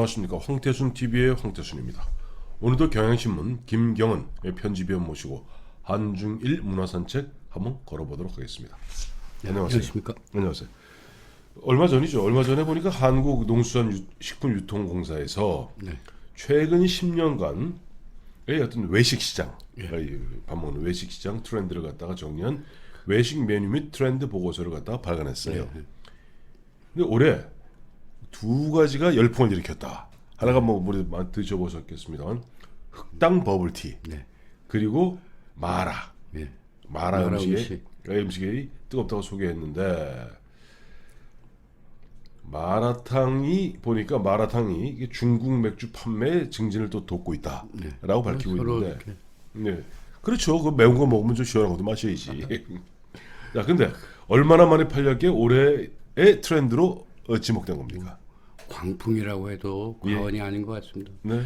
안녕하십니까. 황태순 TV의 황태순입니다. 오늘도 경향신문 김경은의 편집위원 모시고 한중일 문화산책 한번 걸어보도록 하겠습니다. 네, 안녕하세요. 안녕하십니까. 안녕하세요. 얼마 전에 보니까 한국농수산식품유통공사에서 네. 최근 10년간의 어떤 외식 시장, 예. 밥 먹는 외식 시장 트렌드를 갖다가 정리한 외식 메뉴 및 트렌드 보고서를 갖다가 발간했어요. 네. 근데 올해 두 가지가 열풍을 일으켰다. 하나가 뭐 우리 많이 드셔보셨겠습니다만 흑당 버블티, 네. 그리고 마라. 예. 마라 마라 음식이 뜨겁다고 소개했는데 마라탕이 이게 중국 맥주 판매 증진을 또 돕고 있다라고 밝히고 있는데, 이렇게. 네, 그렇죠. 그 매운 거 먹으면 좀 시원한 것도 마셔야지. 자, 근데 얼마나 많이 팔렸기에 올해의 트렌드로 지목된 겁니까? 광풍이라고 해도 과언이 아닌 것 같습니다. 네,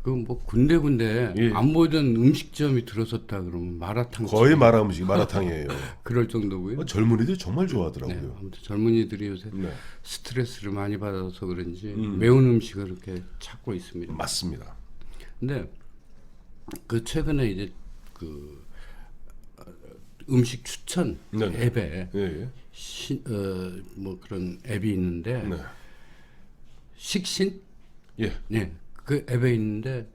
그 뭐 군데군데 예. 안 보이던 음식점이 들어섰다 그러면 마라탕 거의 마라탕이에요. 그럴 정도고요. 젊은이들이 정말 네, 좋아하더라고요. 아무튼 젊은이들이 요새 네, 스트레스를 많이 받아서 그런지 매운 음식을 이렇게 찾고 있습니다. 맞습니다. 근데 그 최근에 이제 그 음식 추천 네네. 앱에 예, 뭐 그런 앱이 있는데 네, 식신 예, 네, 그 앱에 있는데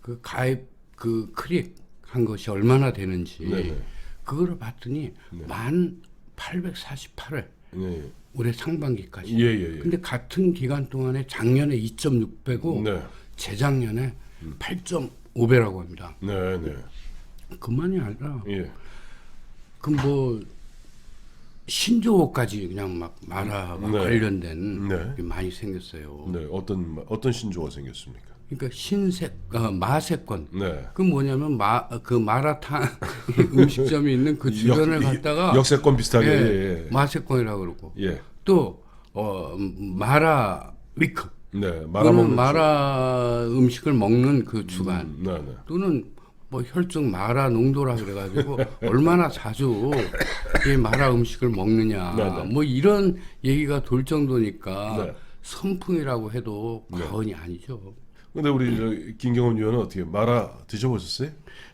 그 가입 그 클릭한 것이 얼마나 되는지 네네. 그거를 봤더니 1848회 예, 올해 상반기까지. 예. 근데 같은 기간 동안에 작년에 2.6배고 네, 재작년에 8.5배라고 합니다. 네. 그만이 아니라 예. 그 뭐 신조어까지 그냥 막 마라와 네. 관련된 네. 게 많이 생겼어요. 네, 어떤 신조가 생겼습니까? 그러니까 마세권. 네. 그 뭐냐면 그 마라탕 음식점이 있는 그 주변을 갔다가 역세권 비슷하게. 예, 마세권이라고 그러고 예. 또 마라 위크 네, 또는 마라 음식을 먹는 그 주간 네. 또는 뭐 혈중 마라 농도라 그래가지고 얼마나 자주 이 마라 음식을 먹느냐 네. 뭐 이런 얘기가 돌 정도니까 네. 선풍이라고 해도 과언이 아니죠. 근데 우리 김경원 의원은 어떻게 마라 드셔보셨어요?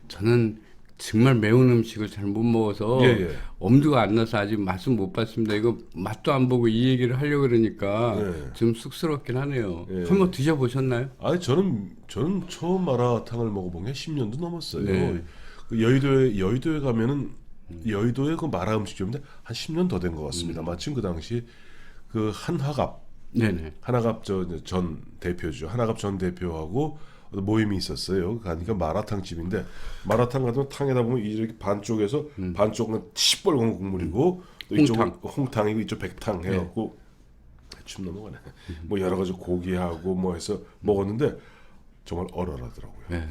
저는 정말 매운 음식을 잘 못 먹어서 예. 엄두가 안 나서 아직 맛은 못 봤습니다. 이거 맛도 안 보고 이 얘기를 하려고 그러니까 예. 좀 쑥스럽긴 하네요. 예. 한번 드셔보셨나요? 아니 저는 처음 마라탕을 먹어본 게 10년도 넘었어요. 네. 그 여의도에 가면은 여의도에 그 마라 음식점인데 한 10년 더 된 것 같습니다. 마침 그 당시 그 네네. 한화갑 전 대표죠. 한화갑 전 대표하고 모임이 있었어요. 가니까 마라탕 집인데 마라탕 같은 거 탕에다 보면 이렇게 반쪽에서 반쪽은 시뻘건 국물이고 또 이쪽은 홍탕이고 이쪽 백탕 해갖고 춤 넘어가네. 뭐 여러 가지 고기하고 뭐 해서 먹었는데 정말 얼얼하더라고요. 네.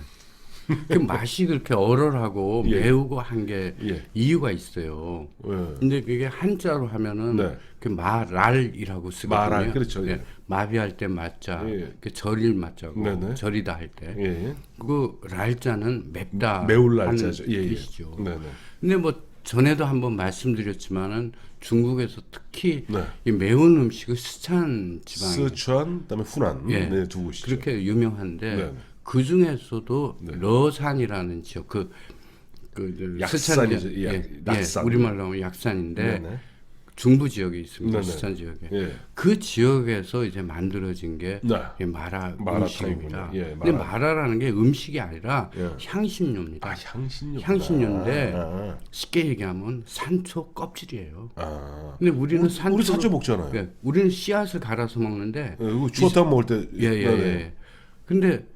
그 맛이 그렇게 얼얼하고 예. 매우고 한 게 예. 이유가 있어요. 예. 근데 그게 한자로 하면은 네. 그 마랄이라고 쓰거든요. 마랄, 그렇죠. 예. 마비할 때 마자, 예. 그 절일 마자고 네네. 절이다 할 때. 예. 그 랄자는 맵다 매울 하는 날짜죠. 예. 뜻이죠. 네네. 근데 뭐 전에도 한번 말씀드렸지만은 중국에서 특히 네. 이 매운 음식을 스촨 지방 스촨 그다음에 후난 예. 네, 두 곳이죠. 그렇게 유명한데 네. 그 중에서도 네. 러산이라는 지역 그 약산이죠. 약산. 우리말로 하면 약산인데 네네. 중부 지역에 있습니다. 네네. 스촨 지역에. 예. 그 지역에서 이제 만들어진 게 네. 이 마라 마라탕이군요. 음식입니다. 예, 근데 마라라는 게 음식이 아니라 예. 향신료입니다. 아, 향신료. 향신료인데 쉽게 얘기하면 산초 껍질이에요. 근데 우리는 우리 산초 먹잖아요. 예, 우리는 씨앗을 갈아서 먹는데 이거 추어탕 먹을 때 예. 근데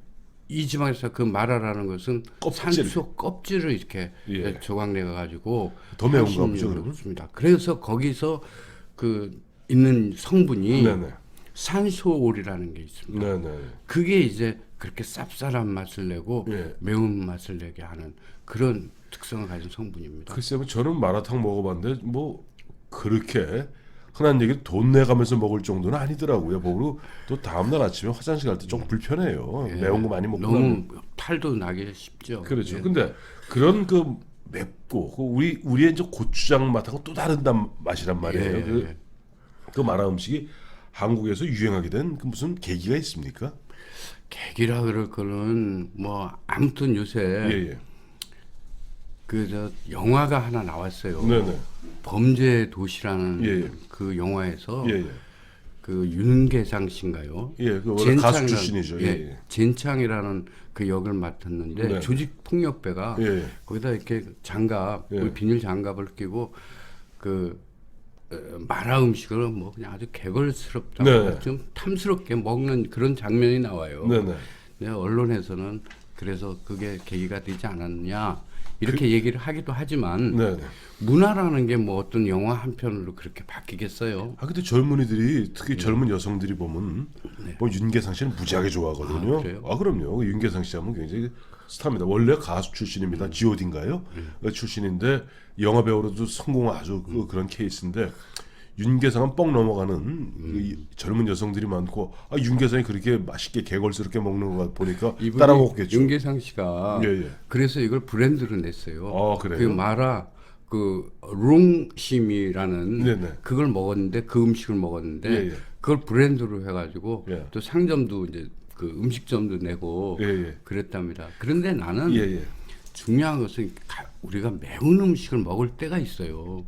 이 지방에서 그 마라라는 것은 껍질. 산초 껍질을 이렇게 예. 조각내가 가지고 더 매운가 보죠, 그러면? 그렇습니다. 그래서 거기서 그 있는 성분이 네네. 산소올이라는 게 있습니다. 네네. 그게 이제 그렇게 쌉쌀한 맛을 내고 예. 매운 맛을 내게 하는 그런 특성을 가진 성분입니다. 글쎄요, 저는 마라탕 먹어봤는데 뭐 그렇게 흔한 얘기 돈 내가면서 먹을 정도는 아니더라고요. 그리고 또 다음날 아침에 화장실 갈 때 좀 불편해요. 매운 거 많이 먹고 너무 나면. 탈도 나기 쉽죠. 그렇죠. 예. 근데 그런 그 맵고 그 우리의 이제 고추장 맛하고 또 다른 맛이란 말이에요. 예. 그 마라 음식이 한국에서 유행하게 된 그 무슨 계기가 있습니까? 계기라 그럴 거는 뭐 아무튼 요새 예. 그 저 영화가 하나 나왔어요. 네네. 범죄의 도시라는 예. 그 영화에서 예. 그 윤계상 씨인가요? 예. 그 원래 가수 출신이죠. 예, 젠창이라는 그 역을 맡았는데 네. 조직 폭력배가 예. 거기다 이렇게 장갑, 예. 그 비닐 장갑을 끼고 그 마라 음식을 뭐 그냥 아주 개걸스럽다, 네. 좀 탐스럽게 먹는 그런 장면이 나와요. 네네. 네, 언론에서는 그래서 그게 계기가 되지 않았느냐 이렇게 얘기를 하기도 하지만 네네. 문화라는 게 뭐 어떤 영화 한 편으로 그렇게 바뀌겠어요? 아 근데 젊은이들이 특히 젊은 여성들이 보면 네. 뭐 윤계상 씨는 무지하게 좋아하거든요. 아, 그래요? 그럼요. 윤계상 씨 하면 굉장히 스타입니다. 원래 가수 출신입니다. G.O.D인가요? 출신인데 영화 배우로도 성공 아주 그런 케이스인데 윤계상은 뻥 넘어가는 그 젊은 여성들이 많고 윤계상이 그렇게 맛있게 개걸스럽게 먹는 거 보니까 이분이 따라 먹겠죠. 윤계상 씨가 예. 그래서 이걸 브랜드로 냈어요. 그래요? 그 마라 그 롱심이라는 네네. 그걸 먹었는데 그 음식을 먹었는데 예. 그걸 브랜드로 해가지고 예. 또 상점도 이제 그 음식점도 내고 예. 그랬답니다. 그런데 나는 예. 중요한 것은 우리가 매운 음식을 먹을 때가 있어요.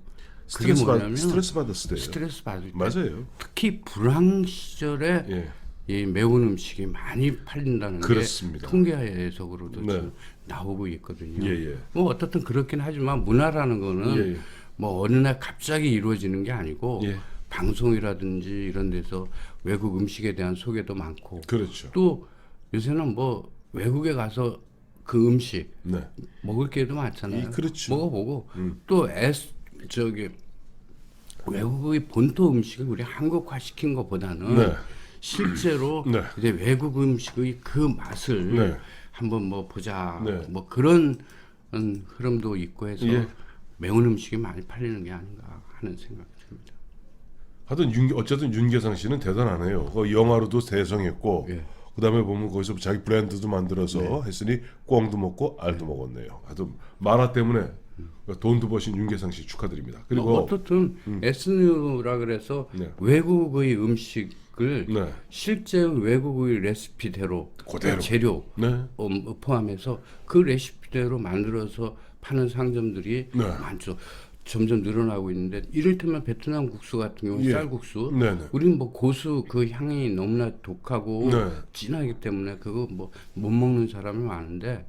그게 뭐냐면 스트레스 받았을 때요. 스트레스 받을 때 맞아요. 특히 불황 시절에 예. 이 매운 음식이 많이 팔린다는 그렇습니다. 게 통계적으로도 네. 지금 나오고 있거든요. 예. 뭐 어떻든 그렇긴 하지만 문화라는 거는 예. 뭐 어느 날 갑자기 이루어지는 게 아니고 예. 방송이라든지 이런 데서 외국 음식에 대한 소개도 많고 그렇죠. 또 요새는 뭐 외국에 가서 그 음식 네. 먹을 기회도 많잖아요. 그렇죠. 먹어보고 또 저기 외국의 본토 음식을 우리 한국화 시킨 것보다는 네. 실제로 네. 이제 외국 음식의 그 맛을 네. 한번 뭐 보자 네. 뭐 그런 흐름도 있고 해서 예. 매운 음식이 많이 팔리는 게 아닌가 하는 생각이 듭니다. 하여튼 어쨌든 윤계상 씨는 대단하네요. 그 영화로도 대성했고 예. 그다음에 보면 거기서 자기 브랜드도 만들어서 했으니 꽁도 먹고 알도 먹었네요. 하여튼 만화 때문에 돈도 버신 윤계상 씨 축하드립니다. 그리고 어떻든 에스뉴라 그래서 네. 외국의 음식을 네. 실제 외국의 레시피대로 그대로. 그 재료 네. 포함해서 그 레시피대로 만들어서 파는 상점들이 네. 많죠. 점점 늘어나고 있는데 이를테면 베트남 국수 같은 경우 예. 쌀국수 네네. 우리는 뭐 고수 그 향이 너무나 독하고 네. 진하기 때문에 그거 뭐 못 먹는 사람이 많은데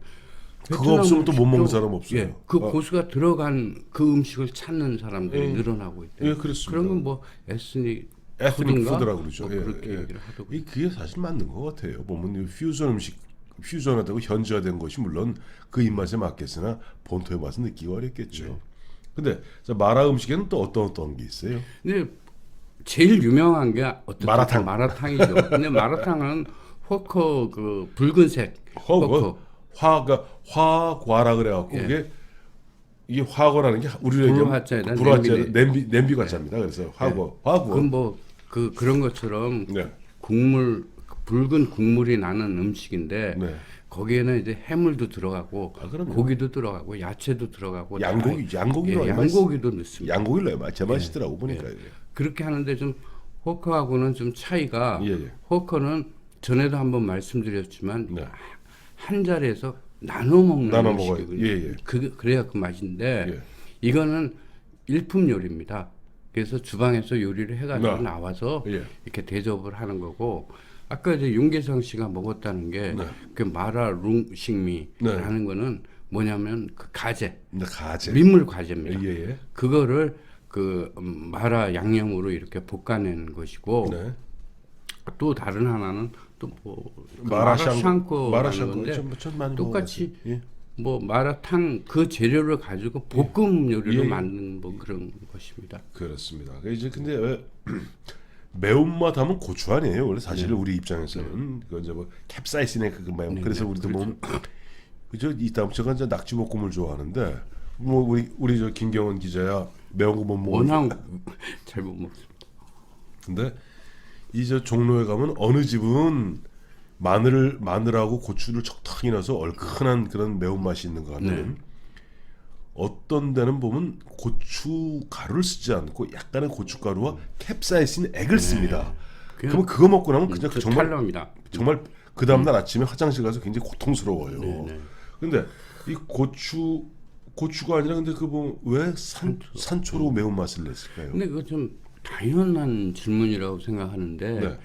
그거 없으면 또 못 먹는 음식도, 사람 없어요. 예, 그 고수가 들어간 그 음식을 찾는 사람들이 늘어나고 있대요. 예, 그렇습니다. 그런 건 뭐 에스닉 푸드라고 그러죠. 뭐 예, 그렇게 예. 얘기를 하더군요. 그게 사실 맞는 것 같아요. 보면 이 퓨전 음식 퓨전화되고 현지화된 것이 물론 그 입맛에 맞겠으나 본토의 맛은 느끼기 어렵겠죠. 네. 근데 마라 음식에는 또 어떤 게 있어요? 근데 제일 유명한 게 어떤 마라탕. 마라탕이죠. 근데 마라탕은 호커 그 붉은색 호커 화가 화과라 그래갖고 예. 이게 화거라는 게 우리로 불화자에다 불화자 냄비 과자입니다. 그래서 화거. 그건 뭐 그런 것처럼 네. 국물 붉은 국물이 나는 음식인데 네. 거기에는 이제 해물도 들어가고 그럼요. 고기도 들어가고 야채도 들어가고 양고기로 양고기도 넣습니다. 양고기를 넣어야 제 맛있더라고 보니까. 그렇게 하는데 좀 호커하고는 좀 차이가 예. 호커는 전에도 한번 말씀드렸지만 네. 한 자리에서 나눠 먹는 나눠 먹어요. 음식이거든요. 예. 그래야 그 맛인데 예. 이거는 일품 요리입니다. 그래서 주방에서 요리를 해가지고 네. 나와서 예. 이렇게 대접을 하는 거고 아까 이제 윤계상 씨가 먹었다는 게 그 마라 룽식미라는 거는 뭐냐면 그 가재, 가재. 민물 가재입니다. 예. 그거를 그 마라 양념으로 이렇게 볶아낸 것이고 네. 또 다른 하나는 또뭐 마라샹궈 건데 좀 많이 똑같이 먹어봤어요. 예. 뭐 마라탕 그 재료를 가지고 볶음 요리로 예. 만든 뭐 그런 것입니다. 그렇습니다. 이제 근데 왜 매운맛 하면 고추 아니에요? 원래 사실 우리 입장에서는 그 이제 뭐 캡사이신의 그 매운. 그래서 우리도 뭐 그죠? 이따 제가 이제 낙지볶음을 좋아하는데 뭐 우리 저 김경원 기자야 매운 거 못 먹어. 워낙 잘 못 먹습니다. 근데 이 저 종로에 가면 어느 집은 마늘하고 고추를 적당히 넣어서 얼큰한 그런 매운맛이 있는 거 하면 어떤 데는 보면 고춧가루를 쓰지 않고 약간의 고춧가루와 캡사이신 액을 씁니다. 그러면 그거 먹고 나면 그냥 저 정말 탈납니다. 정말 그 다음날 아침에 화장실 가서 굉장히 고통스러워요. 네. 근데 이 고추가 아니라 근데 그 뭐 왜 산초로 매운맛을 냈을까요? 근데 그거 좀 당연한 질문이라고 생각하는데 네.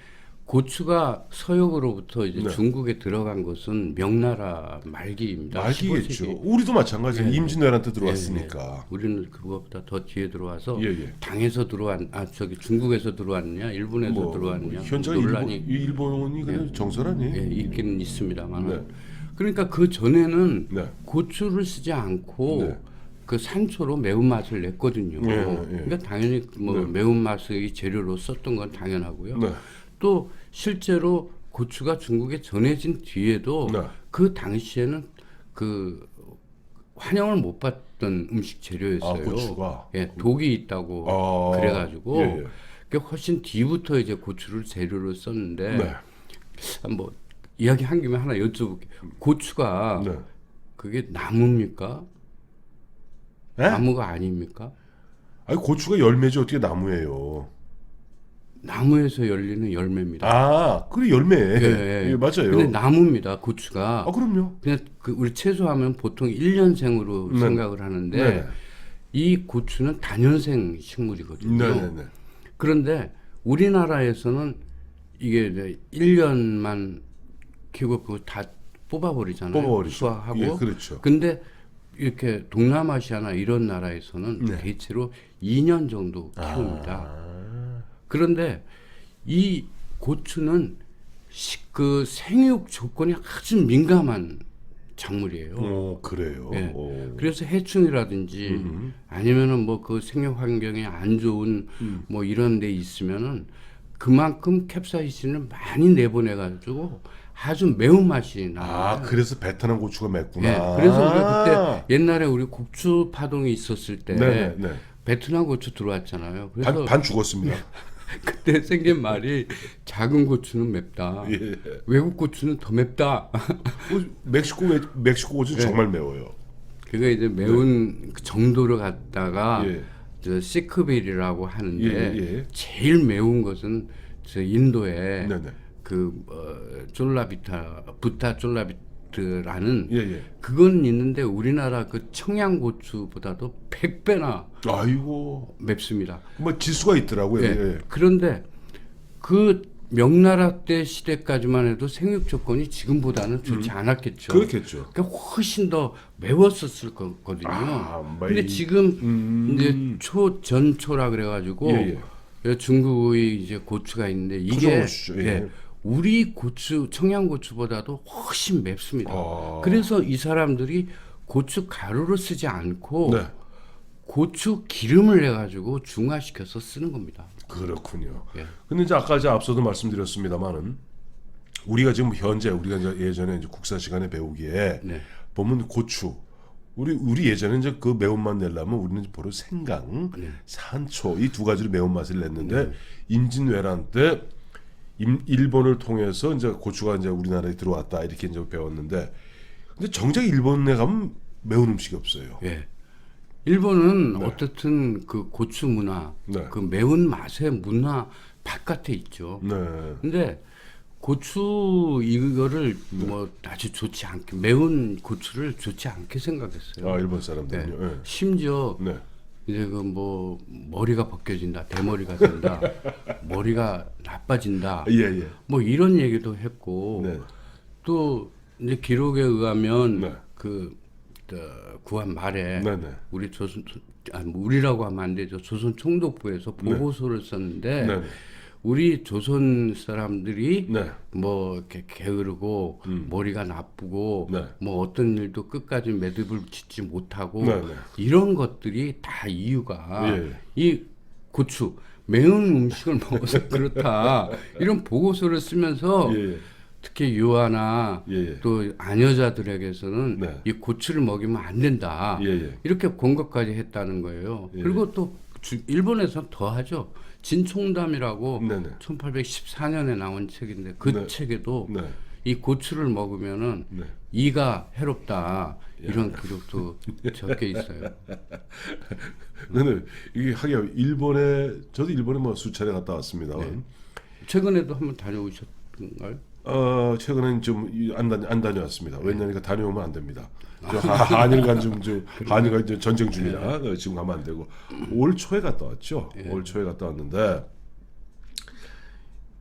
고추가 서역으로부터 이제 네. 중국에 들어간 것은 명나라 말기입니다. 말기겠죠. 15세기. 우리도 마찬가지예요. 네. 임진왜란 때 들어왔으니까. 우리는 그거보다 더 뒤에 들어와서 예. 당에서 들어왔 중국에서 들어왔느냐 일본에서 뭐 들어왔느냐 현재가 논란이 일본이 그냥 정설 아니에요? 예, 있기는 있습니다만 네. 그러니까 그 전에는 네. 고추를 쓰지 않고 네. 그 산초로 매운맛을 냈거든요. 예. 그러니까 당연히 뭐 네. 매운맛의 재료로 썼던 건 당연하고요. 네. 또 실제로 고추가 중국에 전해진 뒤에도 네. 그 당시에는 그 환영을 못 받던 음식 재료였어요. 고추가? 예, 독이 있다고 그래가지고 예. 그 훨씬 뒤부터 이제 고추를 재료로 썼는데 네. 뭐 이야기 한 김에 하나 여쭤볼게요. 고추가 네. 그게 나무입니까? 에? 나무가 아닙니까? 아니 고추가 열매지 어떻게 나무예요? 나무에서 열리는 열매입니다. 아, 그래 열매. 예. 예, 맞아요. 근데 나무입니다. 고추가. 그럼요. 그냥 그 우리 채소하면 보통 1년생으로 네. 생각을 하는데 네. 이 고추는 단연생 식물이거든요. 네. 그런데 우리나라에서는 이게 이제 1년만 키우고 그거 다 뽑아버리잖아요. 뽑아버리죠. 수확하고. 예, 그렇죠. 근데 이렇게 동남아시아나 이런 나라에서는 네. 대체로 2년 정도 키웁니다. 그런데 이 고추는 그 생육 조건이 아주 민감한 작물이에요. 그래요. 예. 그래서 해충이라든지 아니면은 뭐 그 생육 환경이 안 좋은 뭐 이런 데 있으면은 그만큼 캡사이신을 많이 내보내 가지고 아주 매운 맛이 나요. 그래서 베트남 고추가 맵구나. 예. 그래서 우리가 그때 옛날에 우리 국주 파동이 있었을 때 네. 베트남 고추 들어왔잖아요. 그래서 반 죽었습니다. 그때 생긴 말이 작은 고추는 맵다. 예. 외국 고추는 더 맵다. 멕시코 고추 정말 매워요. 그게 이제 매운 그 정도를 갖다가 예. 저 시크빌이라고 하는데 예. 제일 매운 것은 저 인도에 네네. 그 부타 쫄라비트라는 예. 그건 있는데 우리나라 그 청양고추보다도 100배나 아이고. 맵습니다. 뭐 지수가 있더라고요. 예. 예. 그런데 그 명나라 때 시대까지만 해도 생육 조건이 지금보다는 좋지 않았겠죠. 그렇겠죠. 그러니까 훨씬 더 매웠었을 거거든요. 근데 지금 이제 전초라 그래가지고 중국의 이제 고추가 있는데 이게 우리 고추 청양고추보다도 훨씬 맵습니다. 그래서 이 사람들이 고추 가루를 쓰지 않고 고추 기름을 내 가지고 중화시켜서 쓰는 겁니다. 그렇군요. 예. 근데 이제 아까 앞서도 말씀드렸습니다만은 우리가 지금 현재 우리가 이제 예전에 이제 국사 시간에 배우기에 보면 고추 우리 예전에 이제 그 매운맛 내려면 우리는 바로 생강, 산초 이 두 가지로 매운맛을 냈는데 임진왜란 때 일본을 통해서 이제 고추가 이제 우리나라에 들어왔다 이렇게 이제 배웠는데 근데 정작 일본에 가면 매운 음식이 없어요. 예. 일본은 어떻든 그 고추 문화, 그 매운 맛의 문화 바깥에 있죠. 근데 고추 이거를 뭐 아주 좋지 않게 매운 고추를 좋지 않게 생각했어요. 일본 사람들은요. 심지어 이제 그 뭐 머리가 벗겨진다, 대머리가 된다, 머리가 나빠진다, 뭐 이런 얘기도 했고 또 이제 기록에 의하면 그 구한 말에 우리 우리라고 하면 안 되죠. 조선 총독부에서 보고서를 썼는데 우리 조선 사람들이 뭐 이렇게 게으르고 머리가 나쁘고 뭐 어떤 일도 끝까지 매듭을 짓지 못하고 이런 것들이 다 이유가 이 고추 매운 음식을 먹어서 그렇다 이런 보고서를 쓰면서 특히 유아나 또 아녀자들에게서는 이 고추를 먹이면 안 된다 이렇게 권고까지 했다는 거예요. 그리고 또 일본에서는 더 하죠. 진총담이라고 1814년에 나온 책인데 그 책에도 이 고추를 먹으면은 이가 해롭다 이런 기록도 적혀 있어요. 근데 이게 하긴 저도 일본에 뭐 수차례 갔다 왔습니다만 최근에도 한번 다녀오셨던가요? 최근엔 좀 안 다녀왔습니다. 왜냐하면 다녀오면 안 됩니다. 한일 간 한일과 이제 전쟁 중이라 지금 가면 안 되고 올 초에 갔다 왔죠. 올 초에 갔다 왔는데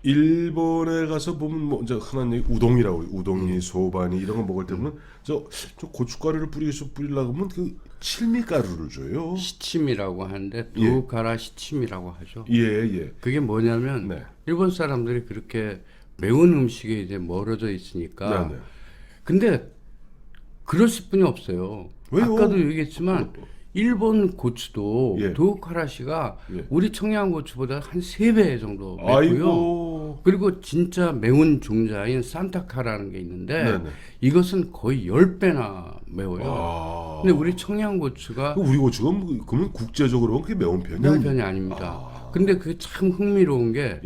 일본에 가서 보면 뭐 이제 흔한 얘기 우동이라고 우동이 소반이 이런 거 먹을 때 보면 저 고춧가루를 뿌리려고 하면 그 칠미가루를 줘요. 시침이라고 하는데 도우카라 시침이라고 하죠. 예. 그게 뭐냐면 네. 일본 사람들이 그렇게 매운 음식에 이제 멀어져 있으니까. 네. 근데 그럴 수뿐이 없어요. 왜요? 아까도 얘기했지만 일본 고추도 도우카라시가 우리 청양고추보다 한 3배 정도 맵고요. 아이고. 그리고 진짜 매운 종자인 산타카라는 게 있는데 이것은 거의 10배나 매워요. 근데 우리 청양고추가 우리 고추가 그러면 국제적으로 그렇게 매운 편이 매운 편이 아닙니다. 근데 그게 참 흥미로운 게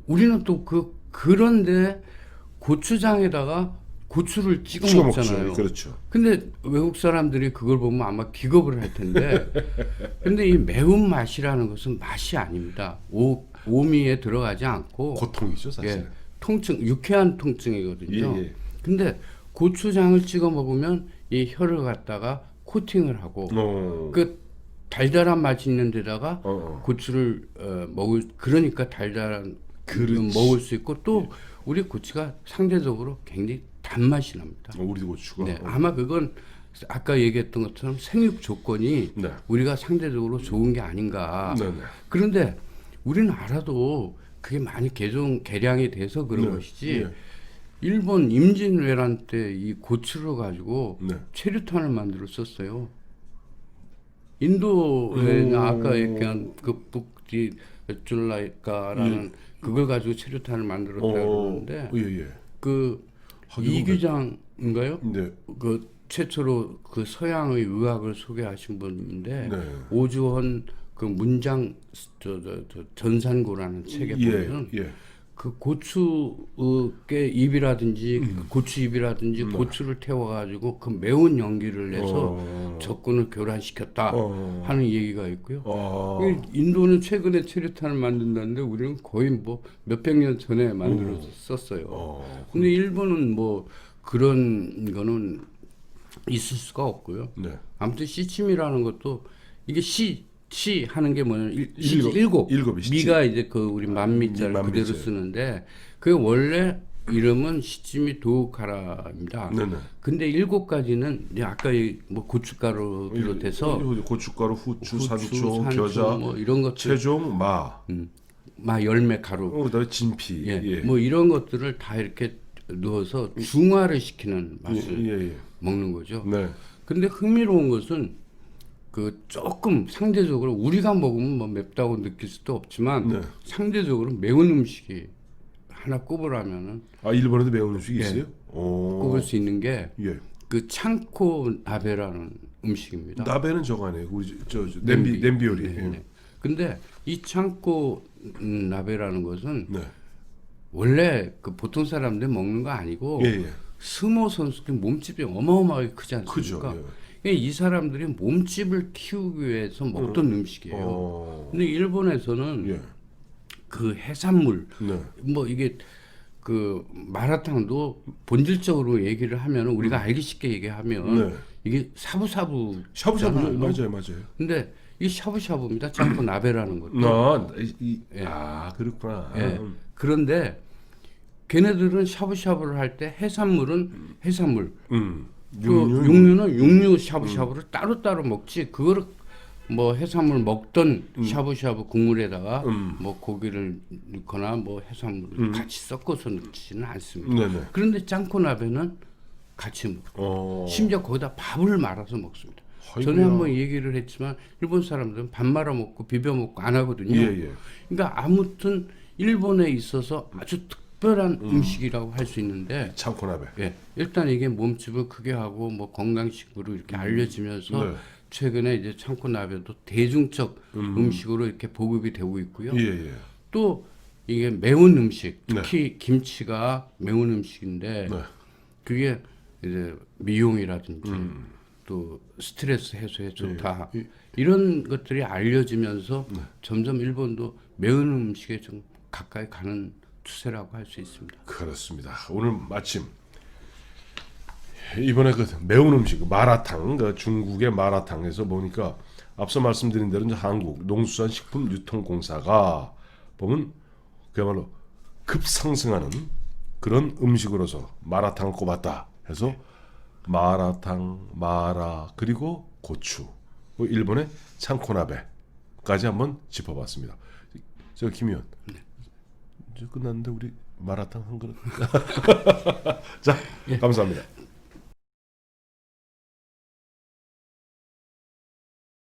우리는 또 그런데 고추장에다가 고추를 찍어 먹잖아요. 그렇죠. 근데 외국 사람들이 그걸 보면 아마 기겁을 할 텐데, 근데 이 매운 맛이라는 것은 맛이 아닙니다. 오미에 들어가지 않고 고통이죠, 사실. 통증, 유쾌한 통증이거든요. 근데 고추장을 찍어 먹으면 이 혀를 갖다가 코팅을 하고 그 달달한 맛이 있는 데다가 고추를 그러니까 달달한 먹을 수 있고 또 우리 고추가 상대적으로 굉장히 단맛이 납니다. 우리 고추가. 네, 아마 그건 아까 얘기했던 것처럼 생육 조건이 우리가 상대적으로 좋은 게 아닌가. 그런데 우리는 알아도 그게 많이 개량이 돼서 그런 것이지. 일본 임진왜란 때 이 고추를 가지고 체류탄을 만들었었어요. 인도에 아까 얘기한 그 북디 줄라이카라는 그걸 가지고 체류탄을 만들었다고 그러는데 그 이규장인가요? 그 최초로 그 서양의 의학을 소개하신 분인데 오주헌 그 문장 전산고라는 책에 보면 그 고추의 잎이라든지 고추 잎이라든지 고추를 태워가지고 그 매운 연기를 내서 적군을 교란시켰다 하는 얘기가 있고요. 인도는 최근에 체류탄을 만든다는데 우리는 거의 뭐 몇백 년 전에 만들었었어요. 근데 일본은 뭐 그런 거는 있을 수가 없고요. 아무튼 시침이라는 것도 이게 시 하는 게 뭐냐면 일곱 미가 이제 그 우리 만미자를 그대로 쓰는데 그 원래 이름은 시치미 도우카라입니다. 근데 7가지는 이제 아까 뭐 고춧가루 비롯해서 고춧가루, 후추, 산초, 겨자, 뭐 이런 것 채종, 마 열매 가루, 그다음에 진피, 뭐 이런 것들을 다 이렇게 넣어서 중화를 시키는 맛을 먹는 거죠. 근데 흥미로운 것은 그 조금 상대적으로 우리가 먹으면 뭐 맵다고 느낄 수도 없지만 상대적으로 매운 음식이 하나 꼽으라면은 일본에도 매운 음식이 있어요? 꼽을 수 있는 게 그 창코 나베라는 음식입니다. 나베는 저거 아니에요? 우리 저 냄비 요리. 근데 이 창코 나베라는 것은 원래 그 보통 사람들 먹는 거 아니고 스모 선수들 몸집이 어마어마하게 크지 않습니까? 이 사람들이 몸집을 키우기 위해서 먹던 음식이에요. 근데 일본에서는 그 해산물, 뭐 이게 그 마라탕도 본질적으로 얘기를 하면 우리가 알기 쉽게 얘기하면 이게 샤브샤브. 맞아요. 근데 이 샤브샤브입니다. 짬뽕 나베라는 것도. 그렇구나. 그런데 걔네들은 샤브샤브를 할 때 해산물은 해산물. 육류는 육류 샤브샤브를 따로따로 먹지 그거를 뭐 해산물 먹던 샤브샤브 국물에다가 뭐 고기를 넣거나 뭐 해산물을 같이 섞어서 넣지는 않습니다. 그런데 짱코나베는 같이 먹어요. 심지어 거기다 밥을 말아서 먹습니다. 전에 한번 얘기를 했지만 일본 사람들은 밥 말아 먹고 비벼 먹고 안 하거든요. 그러니까 아무튼 일본에 있어서 아주 특별한 음식이라고 할 수 있는데 창코나베. 일단 이게 몸집을 크게 하고 뭐 건강식으로 이렇게 알려지면서 최근에 이제 창코나베도 대중적 음식으로 이렇게 보급이 되고 있고요. 또 이게 매운 음식, 특히 김치가 매운 음식인데 그게 이제 미용이라든지 또 스트레스 해소에 좋다. 이런 것들이 알려지면서 점점 일본도 매운 음식에 좀 가까이 가는 추세라고 할 수 있습니다. 그렇습니다. 오늘 마침 이번에 그 매운 음식 마라탕, 그 중국의 마라탕에서 보니까 앞서 말씀드린 대로 이제 한국 농수산식품유통공사가 보면 그야말로 급상승하는 그런 음식으로서 마라탕을 꼽았다 해서 마라탕, 마라 그리고 고추, 뭐 일본의 창코나베까지 한번 짚어봤습니다. 저 김 의원, 이제 끝났는데 우리 마라탕 한 그릇. 자, 감사합니다.